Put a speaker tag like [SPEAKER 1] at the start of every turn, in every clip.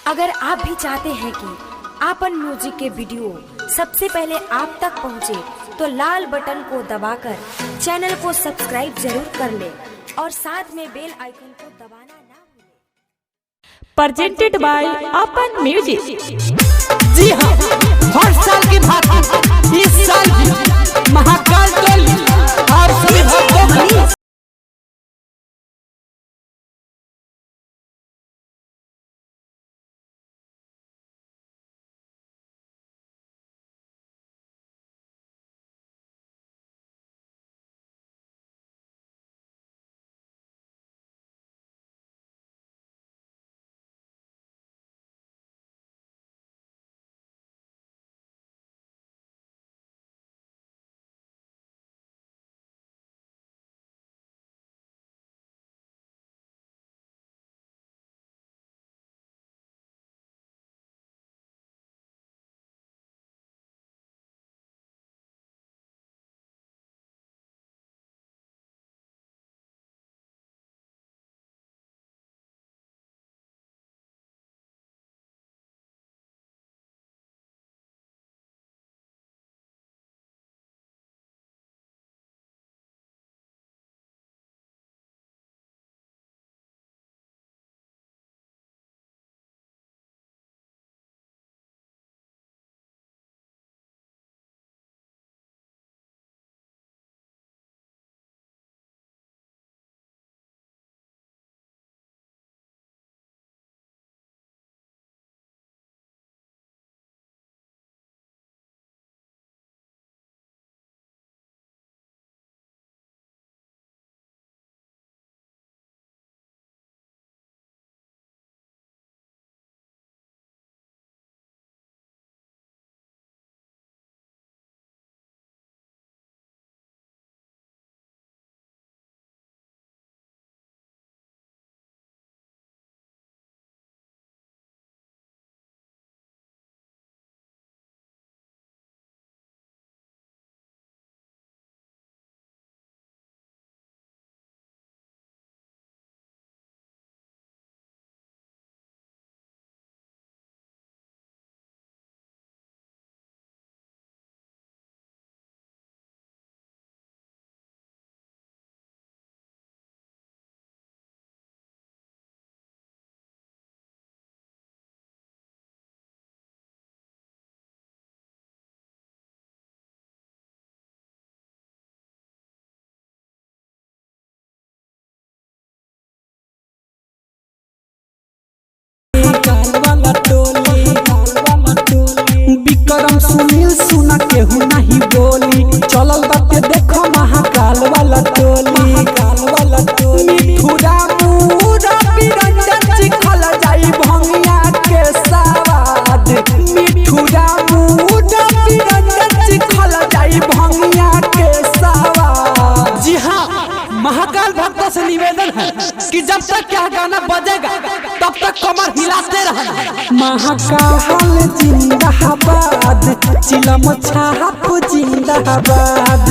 [SPEAKER 1] अगर आप भी चाहते हैं कि आपन म्यूजिक के वीडियो सबसे पहले आप तक पहुंचे, तो लाल बटन को दबाकर चैनल को सब्सक्राइब जरूर कर ले और साथ में बेल आइकन को दबाना ना भूलें।
[SPEAKER 2] प्रेजेंटेड बाय अपन म्यूजिक।
[SPEAKER 3] जी हाँ, हर साल की भांति इस साल भी महाकाल टोली आप सभी भक्तों को विक्रम सुनील सुना केहू नहीं बोली, चलल बाटे देखो महाकाल वाला टोली। मिठुरा मुरा बिरंजन चिखल जाई भंगिया के सवाद, मिठुरा मुरा बिरंजन चिखल जाई भंगिया के सवाद। जी हाँ, महाकाल भक्तों से निवेदन है कि जब तक क्या गाना बजेगा तब तक कमर हिलाते रहना। महाकाल जिंदाबाद, चिलम छाप जिंदाबाद,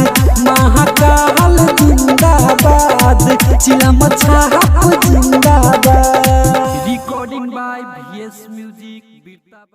[SPEAKER 3] महाकाल जिंदाबाद, चिलम छाप जिंदाबाद। Recording by VS music.